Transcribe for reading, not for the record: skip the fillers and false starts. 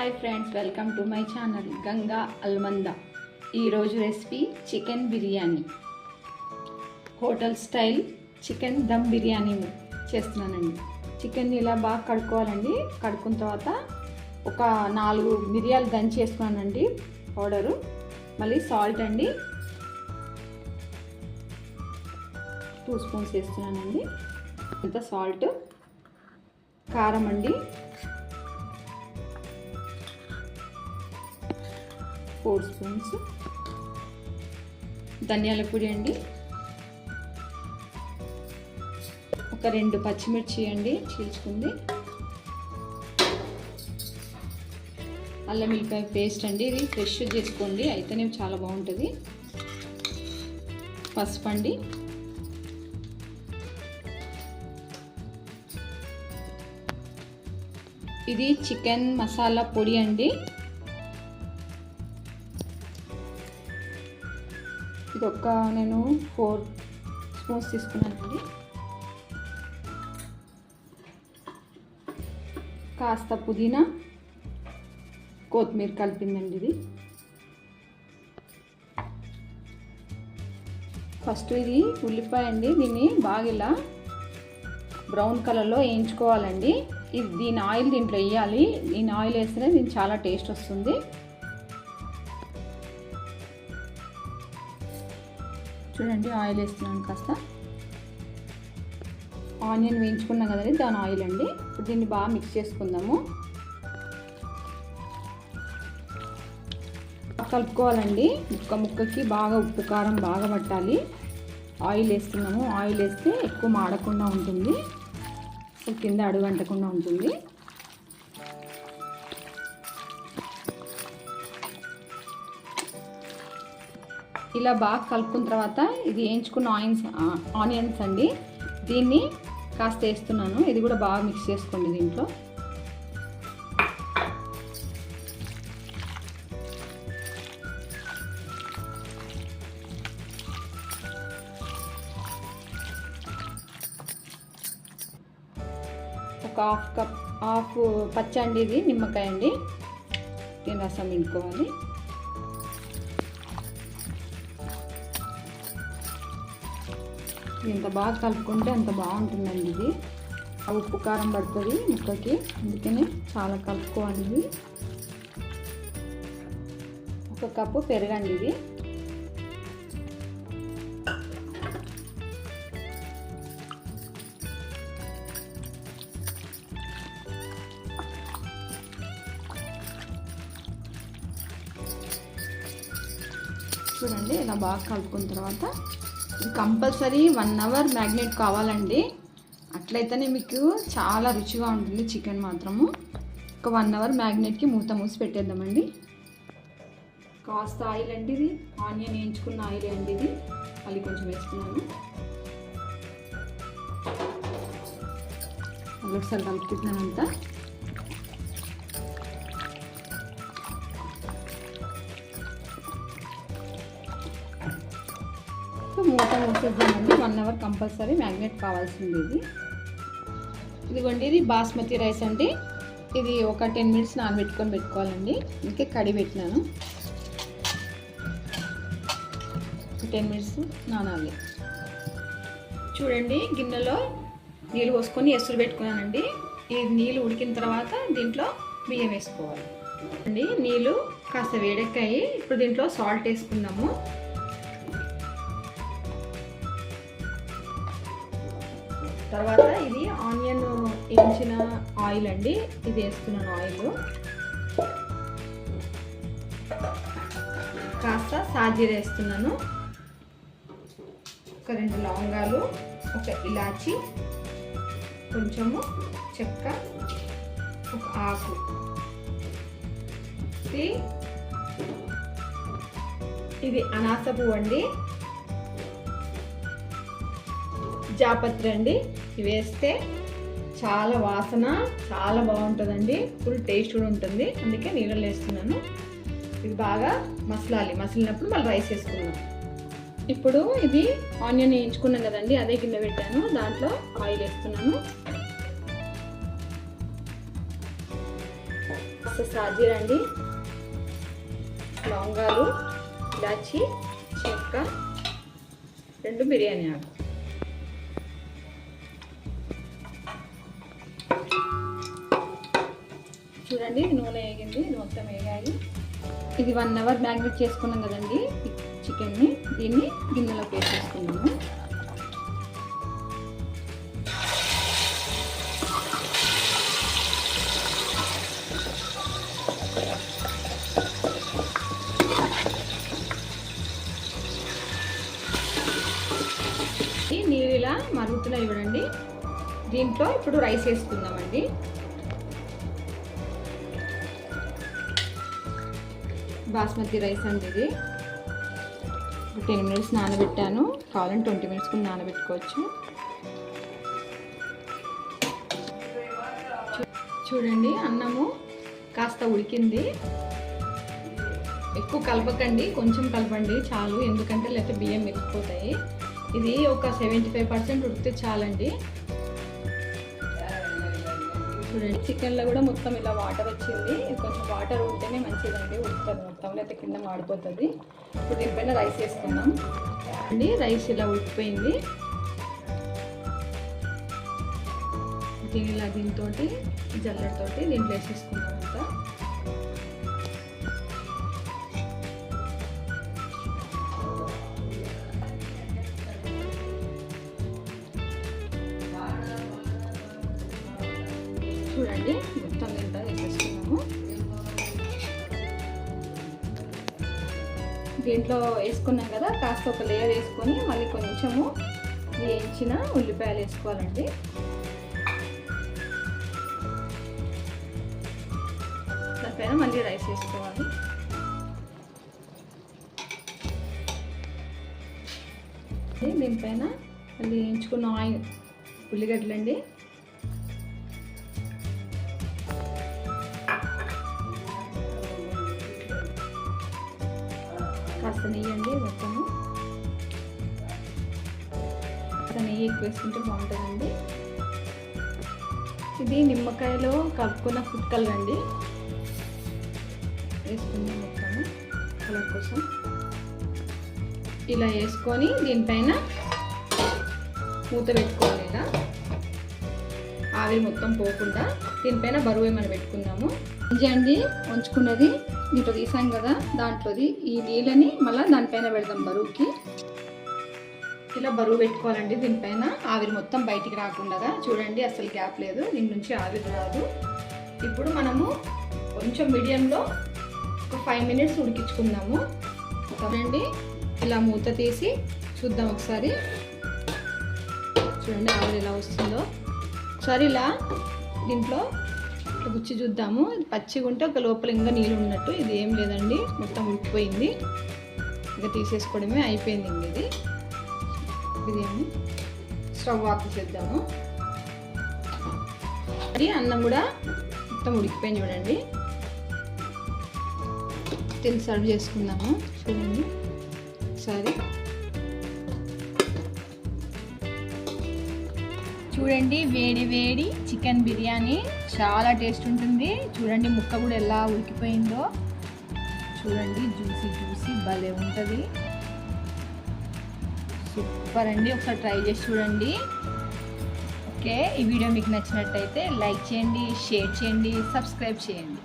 Hi friends, welcome to my channel Ganga అల్మంద. ఈరోజు recipe chicken biryani, hotel style chicken dum biryani చేస్తున్నానండి. చికెన్ని ఇలా బాగా కడుక్కోవాలండి. కడుక్కున్న తర్వాత ఒక 4 మిరియాలు దంచి వేసుకున్నానండి పౌడరు. మళ్ళీ సాల్ట్ అండి 2 స్పూన్స్ వేస్తున్నానండి. అంత సాల్ట్, కారం అండి 4 స్పూన్స్, ధనియాల పొడి అండి, ఒక 2 పచ్చిమిర్చి అండి చీల్చుకుంది, అల్లం వెల్లిపాయ పేస్ట్ అండి, ఇది ఫ్రెష్ చేసుకోండి అయితేనే చాలా బాగుంటుంది. పసుపు అండి, ఇది చికెన్ మసాలా పొడి అండి. ఇది నేను 4 స్పూన్స్ తీసుకున్నానండి. కాస్త పుదీనా, కొత్తిమీర కలిపిందండి. ఇది ఫస్ట్ ఇది ఉల్లిపాయ అండి, దీన్ని బాగా ఇలా బ్రౌన్ కలర్లో వేయించుకోవాలండి. దీని ఆయిల్ దీంట్లో వేయాలి. దీని ఆయిల్ వేస్తేనే దీనికి చాలా టేస్ట్ వస్తుంది. చూడండి, ఆయిల్ వేస్తున్నాను. కాస్త ఆనియన్ వేయించుకున్నాం కదండి, దాని ఆయిల్ అండి. ఇప్పుడు దీన్ని బాగా మిక్స్ చేసుకుందాము. కలుపుకోవాలండి. ముక్కకి బాగా ఉప్పు కారం బాగా పట్టాలి. ఆయిల్ వేస్తున్నాము. ఆయిల్ వేస్తే ఎక్కువ మాడకుండా ఉంటుంది, కింద అడుగంటకుండా ఉంటుంది. ఇలా బాగా కలుపుకున్న తర్వాత ఇది వేయించుకున్న ఆనియన్స్ అండి, దీన్ని కాస్త వేస్తున్నాను. ఇది కూడా బాగా మిక్స్ చేసుకోండి. దీంట్లో ఒక హాఫ్ పచ్చ అండి, ఇది నిమ్మకాయ అండి, దీని రసం పిండుకోవాలి. ఎంత బాగా కలుపుకుంటే అంత బాగుంటుందండి. ఇది ఉప్పు కారం పడుతుంది ముక్కకి, అందుకని చాలా కలుపుకోవాలి. ఇది 1 కప్పు పెరుగండి. ఇది చూడండి, ఇలా బాగా కలుపుకున్న తర్వాత ఇది కంపల్సరీ 1 అవర్ మ్యాగ్నేట్ కావాలండి. అట్లయితేనే మీకు చాలా రుచిగా ఉంటుంది చికెన్ మాత్రము. ఒక 1 అవర్ మ్యాగ్నేట్కి మూత మూసి పెట్టేద్దామండి. కాస్త ఆయిల్ అండి, ఇది ఆనియన్ వేయించుకున్న ఆయిల్ అండి. ఇది మళ్ళీ కొంచెం వేసుకున్నాను. మళ్ళీ ఒకసారి కలుపుకుంటున్నాను అంతా. మూత మూసేద్దామండి. 1 అవర్ కంపల్సరీ మ్యాగ్నేట్ కావాల్సింది. ఇదిగోండి, ఇది బాస్మతి రైస్ అండి. ఇది ఒక 10 మినిట్స్ పెట్టుకోవాలండి. ఇంకే కడిగి పెట్టినాను. 10 మినిట్స్ నానాలి. చూడండి, గిన్నెలో నీళ్ళు పోసుకొని ఎసురు పెట్టుకున్నానండి. ఈ నీళ్ళు ఉడికిన తర్వాత దీంట్లో బియ్యం వేసుకోవాలి అండి. నీళ్ళు కాస్త వేడెక్కాయి. ఇప్పుడు దీంట్లో సాల్ట్ వేసుకుందాము. తర్వాత ఇది ఆనియన్ వేయించిన ఆయిల్ అండి, ఇది వేస్తున్నాను. ఆయిల్ కాస్త సాజీర వేస్తున్నాను. ఒక 2 లవంగాలు, ఒక ఇలాచి, కొంచెము చెక్క, ఒక ఆకు, ఇది అనాస పువ్వు అండి, జాపత్రి అండి. ఇవి వేస్తే చాలా వాసన చాలా బాగుంటుందండి. ఫుల్ టేస్ట్ కూడా ఉంటుంది, అందుకే నీళ్ళలో వేస్తున్నాను. ఇది బాగా మసిలినప్పుడు మళ్ళీ రైస్ వేసుకున్నాం. ఇప్పుడు ఇది ఆనియన్ వేయించుకున్నాం కదండి, అదే గిన్నె పెట్టాను. దాంట్లో ఆయిల్ వేస్తున్నాను. సాజీరా అండి, లవంగాలు, ఇలాచి, చెక్క, 2 బిర్యానీ ఆకు. చూడండి నూనె వేగింది, ఇది మొత్తం వేగాయి. ఇది 1 అవర్ మ్యాగ్నేట్ చేసుకున్నాం కదండి చికెన్ని, దీన్ని గిన్నెలోకి వేసేసుకున్నాము. నీళ్ళు ఇలా మరుగుతున్నాయి చూడండి. దీంట్లో ఇప్పుడు రైస్ వేసుకుందామండి. బాస్మతి రైస్ అండి ఇది. 10 మినిట్స్ నానబెట్టాను, కావాలంటే 20 మినిట్స్ కూడా నానబెట్టుకోవచ్చు. చూడండి అన్నము కాస్త ఉడికింది. ఎక్కువ కలపకండి, కొంచెం కలపండి చాలు, ఎందుకంటే లేకపోతే బియ్యం మెరిసిపోతాయి. ఇది ఒక 75% ఉడికితే చాలండి. చూడండి చికెన్లో కూడా మొత్తం ఇలా వాటర్ వచ్చింది. కొంచెం వాటర్ ఉంటేనే మంచిదండి, ఉడుకుతుంది మొత్తం, లేకపోతే కింద మాడిపోతుంది. ఇప్పుడు దీనిపైన రైస్ వేసుకుందాం అండి. రైస్ ఇలా ఉడికిపోయింది. ఇలా దీంతో జల్లెడతోటి దీంట్లో వేసేసుకుందాం అంతా. చూడండి మొత్తం ఎంత వేసేసుకున్నాము. దీంట్లో వేసుకున్నాం కదా, కాస్త ఒక లేయర్ వేసుకొని మళ్ళీ కొంచెము వేయించిన ఉల్లిపాయలు వేసుకోవాలండి. దానిపైన మళ్ళీ రైస్ వేసుకోవాలి. దీనిపైన మళ్ళీ వేయించుకున్న ఆయిల్, ఉల్లిగడ్డలండి, కాస్త నెయ్యి అండి, మొత్తము కాస్త నెయ్యి ఎక్కువ వేసుకుంటే బాగుంటుందండి. ఇది నిమ్మకాయలో కలుపుకున్న ఫుడ్ కలర్ అండి, వేసుకుందాం మొత్తము కలర్ కోసం. ఇలా వేసుకొని దీనిపైన మూత పెట్టుకోవాలి. ఇలా ఆవిరి మొత్తం పోకుండా దీనిపైన బరువు ఏమైనా పెట్టుకుందాము. అండి ఉంచుకున్నది దీంట్లో తీసాం కదా, దాంట్లోది ఈ నీళ్ళని మళ్ళీ దానిపైన పెడదాం బరువుకి. ఇలా బరువు పెట్టుకోవాలండి దీనిపైన, ఆవిరి మొత్తం బయటికి రాకుండా. చూడండి అసలు గ్యాప్ లేదు, దీని నుంచి ఆవిరి రాదు. ఇప్పుడు మనము కొంచెం మీడియంలో ఒక 5 మినిట్స్ ఉడికించుకుందాము. చూడండి ఇలా మూత తీసి చూద్దాం ఒకసారి. చూడండి ఆవిరి ఎలా వస్తుందో ఒకసారి ఇలా దీంట్లో గుచ్చి చూద్దాము. పచ్చిగా ఉంటే ఒక లోపల ఇంకా నీళ్ళు ఉన్నట్టు, ఇది ఏం లేదండి, మొత్తం ఉడికిపోయింది. ఇంకా తీసేసుకోవడమే అయిపోయింది. ఇంక ఇది బిర్యానీ స్టవ్ ఆఫ్ చేద్దాము. అది అన్నం కూడా మొత్తం ఉడికిపోయింది చూడండి. తిని సర్వ్ చేసుకుందాము. చూడండి ఒకసారి. చూడండి వేడి వేడి చికెన్ బిర్యానీ చాలా టేస్ట్ ఉంటుంది. చూడండి ముక్క కూడా ఎలా ఉడికిపోయిందో, చూడండి జ్యూసీ జ్యూసీ భలే ఉంటుంది. సూపర్ అండి, ఒకసారి ట్రై చేసి చూడండి. ఓకే, ఈ వీడియో మీకు నచ్చినట్టయితే లైక్ చేయండి, షేర్ చేయండి, సబ్స్క్రైబ్ చేయండి.